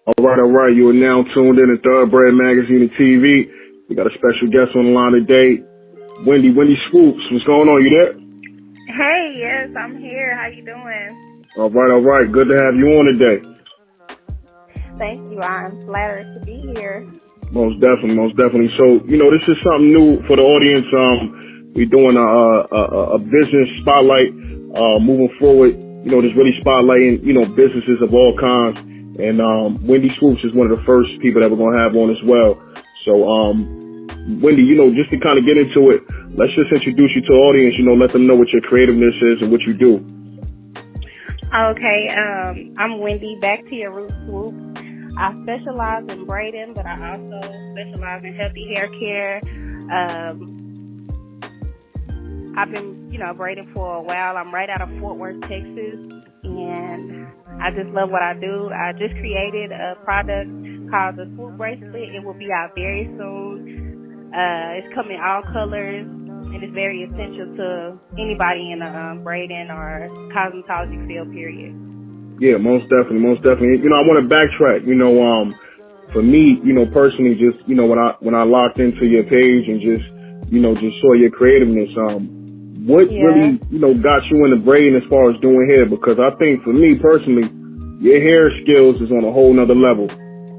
All right. You are now tuned in to Thoroughbred Magazine and TV. We got a special guest on the line today, Wendy Swoops. What's going on? You there? Hey, yes, I'm here. How you doing? All right. Good to have you on today. Thank you. I'm flattered to be here. Most definitely. So, this is something new for the audience. We're doing a business spotlight, moving forward, just really spotlighting, businesses of all kinds. And, Wendy Swoops is one of the first people that we're going to have on as well. So, Wendy, just to kind of get into it, let's just introduce you to the audience, let them know what your creativeness is and what you do. Okay. I'm Wendy, back to your roots, Swoops. I specialize in braiding, but I also specialize in healthy hair care. I've been, braiding for a while. I'm right out of Fort Worth, Texas, and I just love what I do. I just created a product called the Swoop bracelet. It will be out very soon. It's coming in all colors, and it's very essential to anybody in the braiding or cosmetology field, period. Yeah, most definitely. I want to backtrack. For me, personally, just when I locked into your page and just saw your creativeness. What really got you into braiding as far as doing hair? Because I think for me personally, your hair skills is on a whole nother level.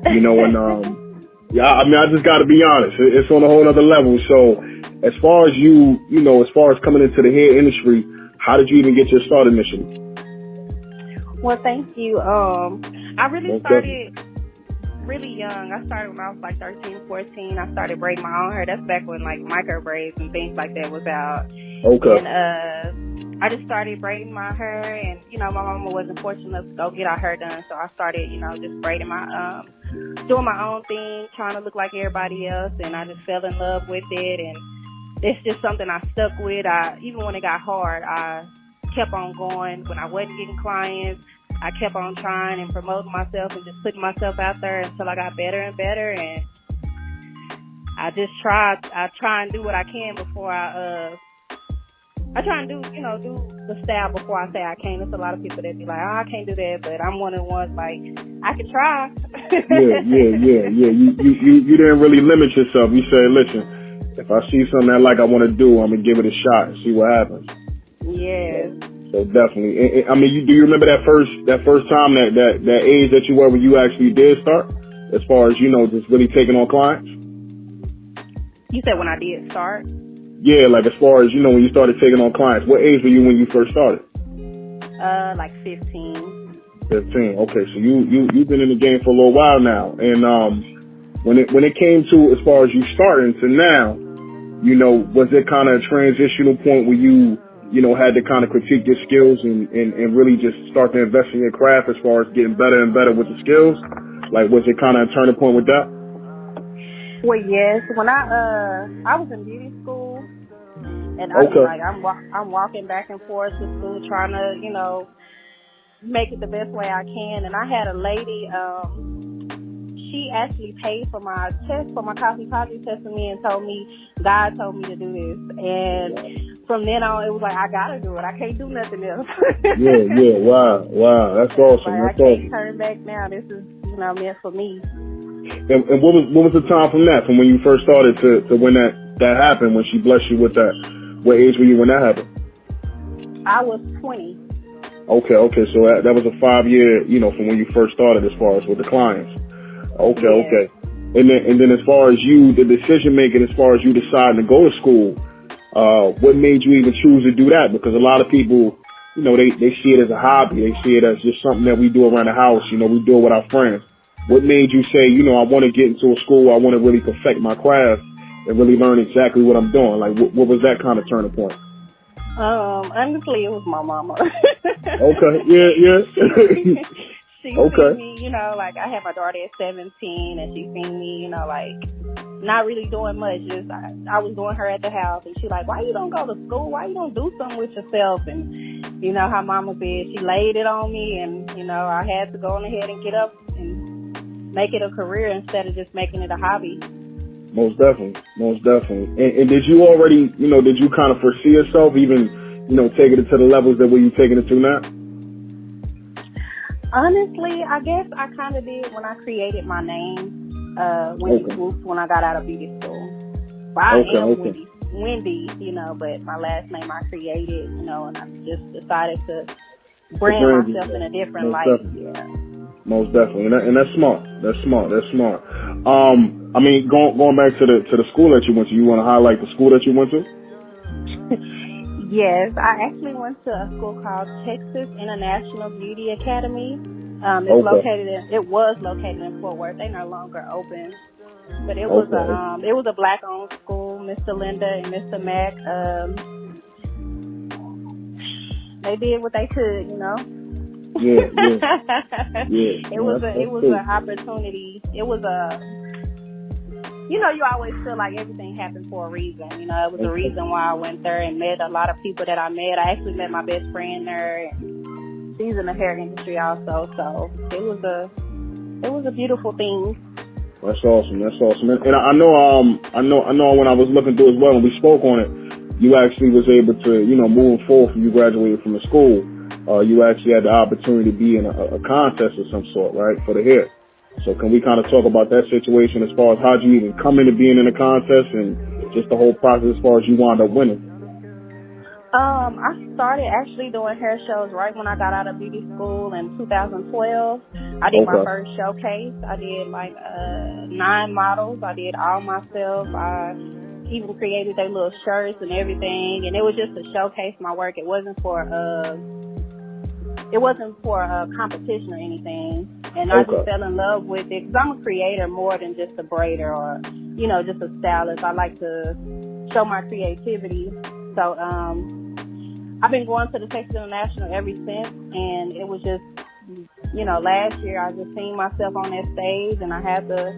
And I just got to be honest, it's on a whole nother level. So as far as as far as coming into the hair industry, how did you even get your start initially? Well, thank you. I really started really young. I started when I was like 13, 14. I started braiding my own hair. That's back when like micro braids and things like that was out. Okay. And I just started braiding my hair, and my mama wasn't fortunate enough to go get our hair done, so I started just braiding my doing my own thing, trying to look like everybody else, and I just fell in love with it, and it's just something I stuck with. Even when it got hard, I kept on going. When I wasn't getting clients, I kept on trying and promoting myself and just putting myself out there until I got better and better. And I just try and do what I can before I try and do the style before I say I can. There's a lot of people that be like, I can't do that, but I'm one of the ones like, I can try. Yeah. You didn't really limit yourself. You said, listen, if I see something I want to do, I'm going to give it a shot and see what happens. Yes. So definitely. I mean, do you remember that first time that age that you were when you actually did start, as far as just really taking on clients? You said when I did start? Yeah, like as far as when you started taking on clients. What age were you when you first started? Like 15. 15. Okay, so you've been in the game for a little while now, and when it came to as far as you starting to now, was it kind of a transitional point where you had to kind of critique your skills and really just start to invest in your craft as far as getting better and better with the skills? Like, was it kind of a turning point with that? Well, yes. When I was in beauty school, and I'm walking back and forth to school trying to, make it the best way I can. And I had a lady, she actually paid for my test, for my cosmetology test for me, and God told me to do this. And from then on, it was like, I gotta do it. I can't do nothing else. Yeah. Wow. That's awesome. I can't turn back now. This is, meant for me. And what was the time from when you first started to when that happened, when she blessed you with that? What age were you when that happened? I was 20. Okay. So that was a 5-year, from when you first started as far as with the clients. Okay. And then as far as you, the decision making, as far as you deciding to go to school, what made you even choose to do that? Because a lot of people, they see it as a hobby. They see it as just something that we do around the house. We do it with our friends. What made you say, I want to get into a school, I want to really perfect my craft and really learn exactly what I'm doing? Like, what was that kind of turning point? Honestly, it was my mama. Okay, yeah. She seen me, like I had my daughter at 17, and she seen me, like not really doing much. Just I was doing her at the house, and she like, why you don't go to school? Why you don't do something with yourself? And how mama said, she laid it on me, and I had to go on ahead and get up and make it a career instead of just making it a hobby. Most definitely. And did you already, did you kind of foresee yourself even, taking it to the levels that where you're taking it to now? Honestly, I guess I kind of did when I created my name, Wendy Swoops, when I got out of beauty school. Well, I am Wendy, you know, but my last name I created, you know, and I just decided to brand myself in a different light. Definitely. Yeah. Most definitely, and that's smart. That's smart. I mean, going back to the school that you went to, you want to highlight the school that you went to? Yes, I actually went to a school called Texas International Beauty Academy. It was located in Fort Worth. They no longer open, but it was a black-owned school. Mr. Linda and Mr. Mack, they did what they could, you know. Yeah. It was an opportunity. It was you know, you always feel like everything happened for a reason. You know, it was a reason why I went there and met a lot of people that I met. I actually met my best friend there, and she's in the hair industry also. So it was a beautiful thing. That's awesome. And I know when I was looking through as well, when we spoke on it, you actually was able to, you know, moving forward from you graduated from the school, you actually had the opportunity to be in a contest of some sort, right, for the hair. So can we kind of talk about that situation as far as how you even come into being in a contest and just the whole process as far as you wound up winning? I started actually doing hair shows right when I got out of beauty school in 2012. I did my first showcase. I did like 9 models. I did all myself. I even created their little shirts and everything, and it was just to showcase my work. It wasn't for a competition or anything. And I just fell in love with it because I'm a creator more than just a braider or, you know, just a stylist. I like to show my creativity. So I've been going to the Texas International ever since, and it was just, you know, last year I just seen myself on that stage, and I had to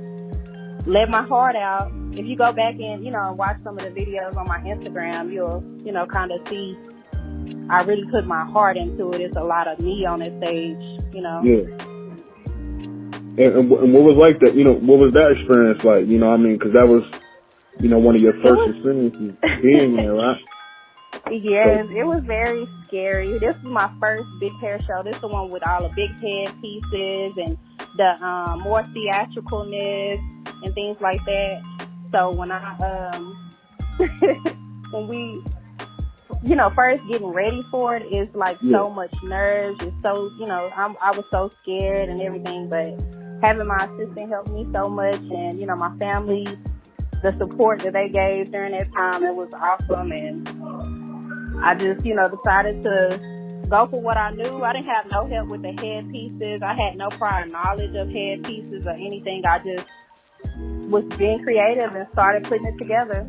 let my heart out. If you go back and, you know, watch some of the videos on my Instagram, you'll, you know, kind of see I really put my heart into it. It's a lot of me on that stage, you know. Yeah. And what was like that, you know, what was that experience like, you know what I mean? Because that was, you know, one of your first experiences being there, right? Yes, it was very scary. This was my first big hair show. This is the one with all the big head pieces and the more theatricalness and things like that. So when when we, you know, first getting ready for it is like so much nerves. It's so, you know, I was so scared and everything, but having my assistant help me so much, and, you know, my family, the support that they gave during that time, it was awesome. And I just, you know, decided to go for what I knew. I didn't have no help with the head pieces. I had no prior knowledge of head pieces or anything. I just was being creative and started putting it together.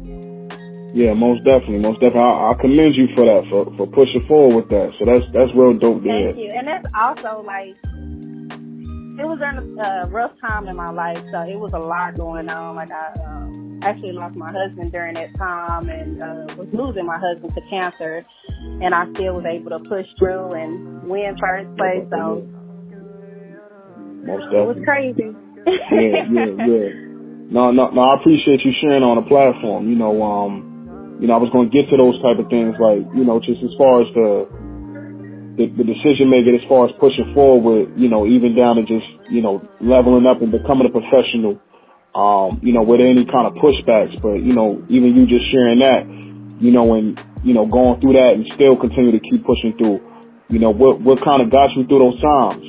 Yeah, most definitely. I commend you for that, for pushing forward with that. So that's real dope to hear. Thank you. And that's also like, it was during a rough time in my life, so it was a lot going on. Like I actually lost my husband during that time, and was losing my husband to cancer, and I still was able to push through and win first place. So most definitely. It was crazy. Yeah. No, I appreciate you sharing on the platform. You know, I was going to get to those type of things, like, you know, just as far as the decision making, as far as pushing forward, you know, even down to just, you know, leveling up and becoming a professional, you know, with any kind of pushbacks. But, you know, even you just sharing that, you know, and, you know, going through that and still continue to keep pushing through, you know, what kind of got you through those times?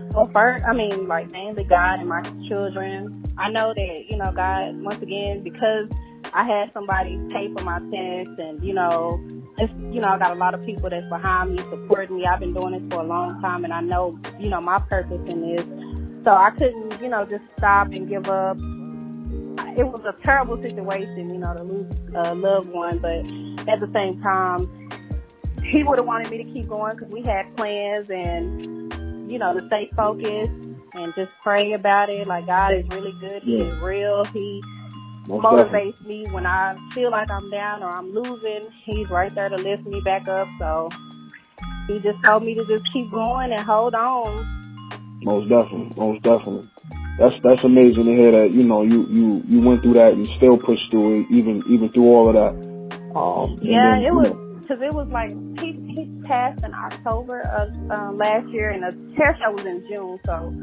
Well, first, I mean, like, mainly God and my children. I know that, you know, God, once again, because I had somebody pay for my test, and, you know, just, you know, I got a lot of people that's behind me, supporting me. I've been doing this for a long time, and I know, you know, my purpose in this. So I couldn't, you know, just stop and give up. It was a terrible situation, you know, to lose a loved one, but at the same time, he would have wanted me to keep going because we had plans, and, you know, to stay focused and just pray about it. Like, God is really good. He is real. He motivates me when I feel like I'm down or I'm losing. He's right there to lift me back up. So he just told me to just keep going and hold on. Most definitely. That's amazing to hear that, you know, you went through that and still pushed through it, even through all of that. It was because it was like he passed in October of last year, and the hair show was in June, so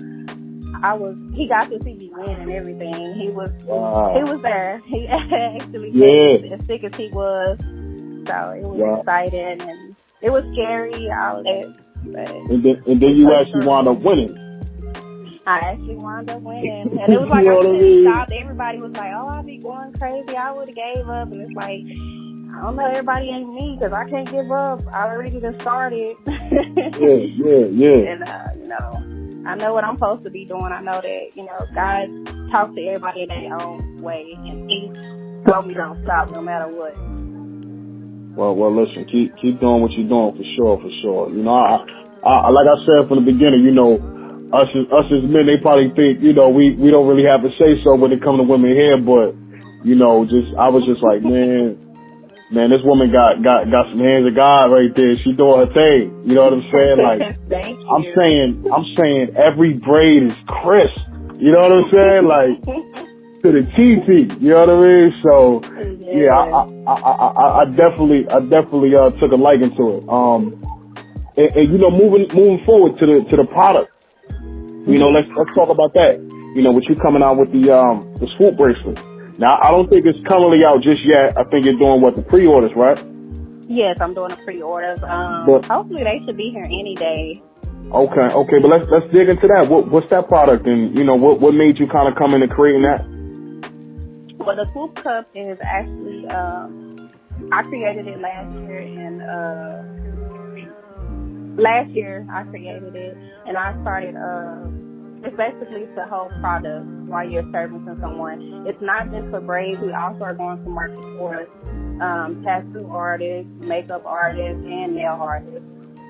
he got to see me win and everything. He was there. He actually came as sick as he was, so it was exciting and it was scary, all that. But and then you actually wound up winning. I actually wound up winning, and it was like I couldn't stop. Everybody was like, "Oh, I'll be going crazy. I would have gave up," and it's like, I don't know, everybody ain't me because I can't give up. I already just started. Yeah. And I know what I'm supposed to be doing. I know that, God talks to everybody in their own way, and He told me don't stop no matter what. Well, listen, keep doing what you're doing for sure. I like I said from the beginning, us as men, they probably think, we don't really have a say so when it comes to women here, but, I was just like, man, this woman got some hands of God right there. She doing her thing. You know what I'm saying? Like, Thank you. I'm saying every braid is crisp. You know what I'm saying? Like, to the TT. You know what I mean? So, I definitely took a liking to it. And moving forward to the product. Let's talk about that. With you coming out with the Swoop bracelet. Now, I don't think it's currently out just yet. I think you're doing the pre-orders, right? Yes, I'm doing the pre-orders. Hopefully they should be here any day. Okay, but let's dig into that. What's that product, and what made you kind of come into creating that? Well, the Swoop cup is actually I created it last year, and I created it, and I started. It's basically the whole product while you're servicing someone. It's not just for braids. We also are going to market for tattoo artists, makeup artists, and nail artists.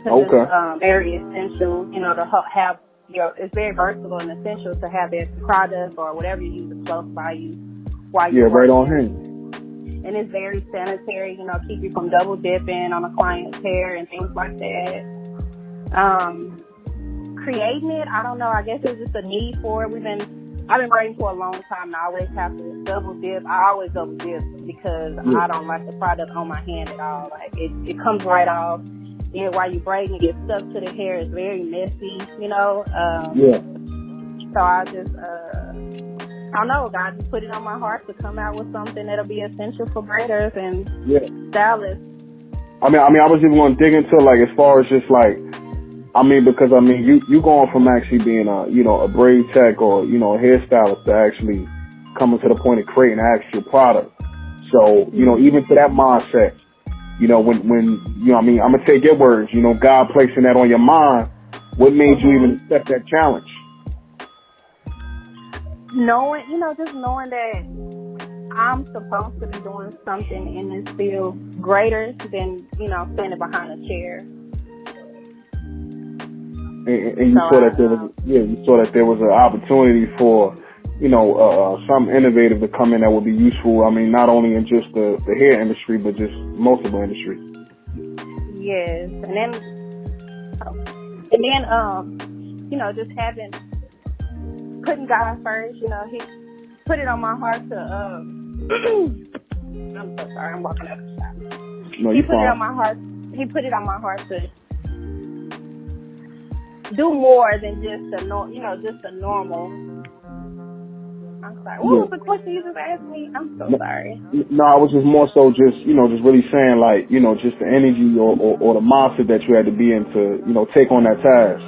Okay. It's very essential, to have it's very versatile and essential to have that product or whatever you use close by you while you're right working. on hand. And it's very sanitary, keep you from double dipping on a client's hair and things like that. Creating it, I don't know, I guess it was just a need for it. I've been braiding for a long time, and I always have to double dip. I always double dip because I don't like the product on my hand at all. Like, it comes right off. And while you're braiding, it gets stuck to the hair. It's very messy, So I just, I don't know, God just put it on my heart to come out with something that'll be essential for braiders and stylists. I was even going to dig into, like, as far as just, like, because you going from actually being a braid tech or a hairstylist to actually coming to the point of creating an actual product. So even to that mindset, when I'm gonna take your words. God placing that on your mind. What made you even accept that challenge? Just knowing that I'm supposed to be doing something in this field greater than standing behind a chair. And you saw that there was an opportunity for, something innovative to come in that would be useful. Not only in just the hair industry, but just multiple industries. Yes, and then just putting God first. He put it on my heart to. I'm so sorry, I'm walking up the shop. No, he put it on my heart. He put it on my heart to do more than just the normal. I'm sorry. What was the question you just asked me? I'm so sorry. No, I was just more so just really saying, like, just the energy or the mindset that you had to be in to, take on that task.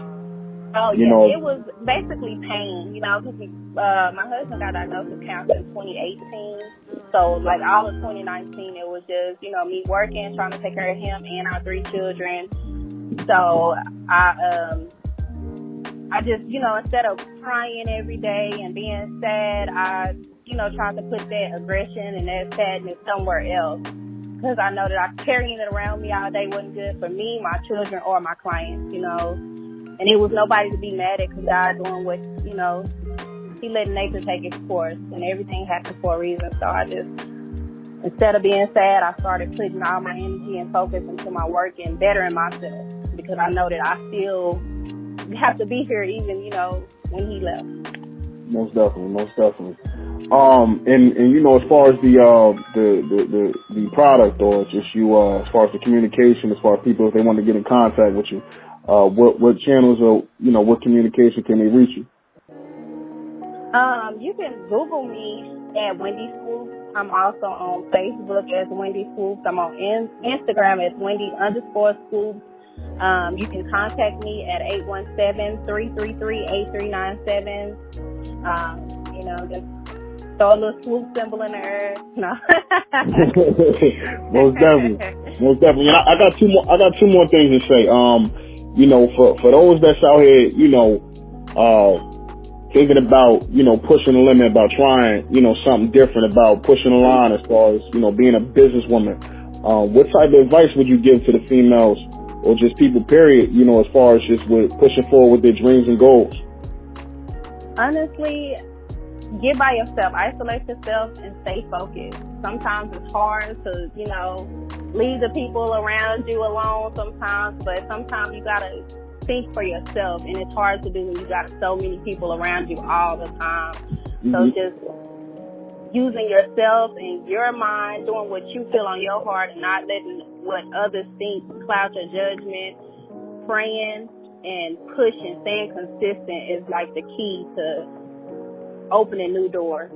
Oh, yeah. It was basically pain, because my husband got diagnosed with cancer in 2018. So, like, all of 2019, it was just, me working, trying to take care of him and our 3 children. So, I just, instead of crying every day and being sad, I, tried to put that aggression and that sadness somewhere else. Because I know that carrying it around me all day wasn't good for me, my children, or my clients, And it was nobody to be mad at because God doing what, He let nature take its course and everything happened for a reason. So I just, instead of being sad, I started putting all my energy and focus into my work and bettering myself because I know that I still have to be here even, when he left. Most definitely, most definitely. And you know, as far as the product, or just you, as far as the communication, as far as people, if they want to get in contact with you, what channels, or you know, what communication can they reach you? You can Google me at Wendy Swoops. I'm also on Facebook as Wendy Swoops. I'm on Instagram as Wendy_Swoops. You can contact me at 817-333-8397. You know, just throw a little swoop symbol in the air. No. Most definitely. Most definitely. And I got two more things to say. You know, for those that's out here, you know, thinking about, you know, pushing the limit, about trying, you know, something different, about pushing the line as far as, you know, being a businesswoman, what type of advice would you give to the females, or just people, period, you know, as far as just with pushing forward with their dreams and goals? Honestly, get by yourself, isolate yourself, and stay focused. Sometimes it's hard to, you know, leave the people around you alone sometimes, but sometimes you gotta think for yourself, and it's hard to do when you got so many people around you all the time. Mm-hmm. So just using yourself and your mind, doing what you feel on your heart, and not letting what others think cloud your judgment. Praying and pushing, staying consistent is like the key to opening new doors.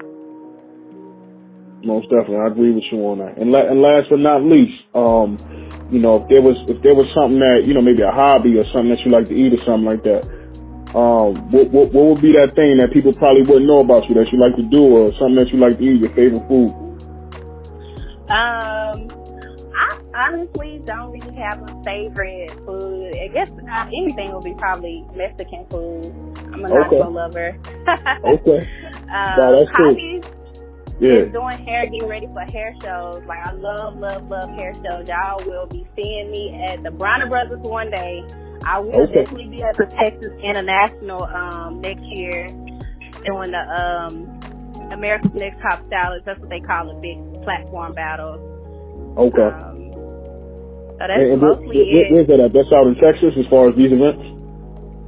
Most definitely, I agree with you on that. And last but not least, you know, if there was something that, you know, maybe a hobby or something that you like to eat or something like that, what would be that thing that people probably wouldn't know about you that you like to do, or something that you like to eat, your favorite food? I honestly don't really have a favorite food. I guess anything would be probably Mexican food. I'm a nacho lover. Okay. That's hobbies. Cool. Yeah. Just doing hair, getting ready for hair shows. Like, I love hair shows. Y'all will be seeing me at the Bronner Brothers one day. I will definitely be at the Texas International next year doing the America's Next Top Stylist. That's what they call it, big platform battles. Okay. So that's mostly it. Where's that at? That's out in Texas as far as these events?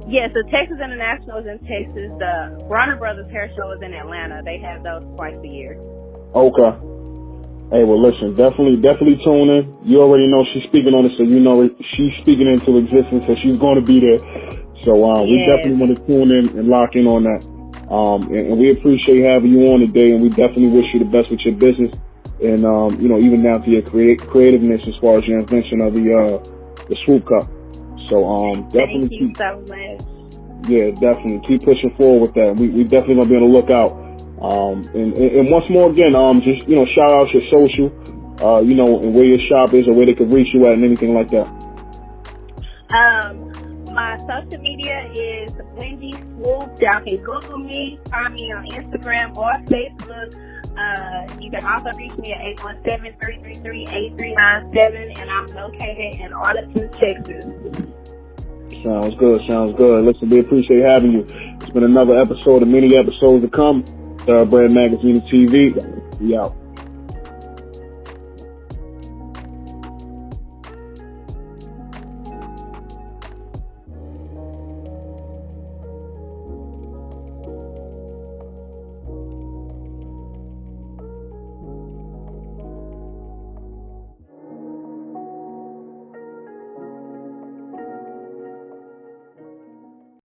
Yes, the Texas International is in Texas. The Bronner Brothers hair show is in Atlanta. They have those twice a year. Okay. Hey, well, listen, definitely tune in. You already know she's speaking on it, so you know she's speaking into existence, so she's going to be there. So we definitely want to tune in and lock in on that. And we appreciate having you on today, and we definitely wish you the best with your business, and you know, even down to your creativeness as far as your invention of the Swoop Cup. So definitely thank you so much. Yeah, definitely keep pushing forward with that. We definitely gonna be on the lookout. And once more again, just, you know, shout out your social, you know, and where your shop is, or where they could reach you at, and anything like that. My social media is Wendy Swoops. Y'all can Google me, find me on Instagram or Facebook. You can also reach me at 817-333-8397, and I'm located in Arlington, Texas. Sounds good. Listen, we appreciate having you. It's been another episode of many episodes to come. BRAID Magazine and TV. We out.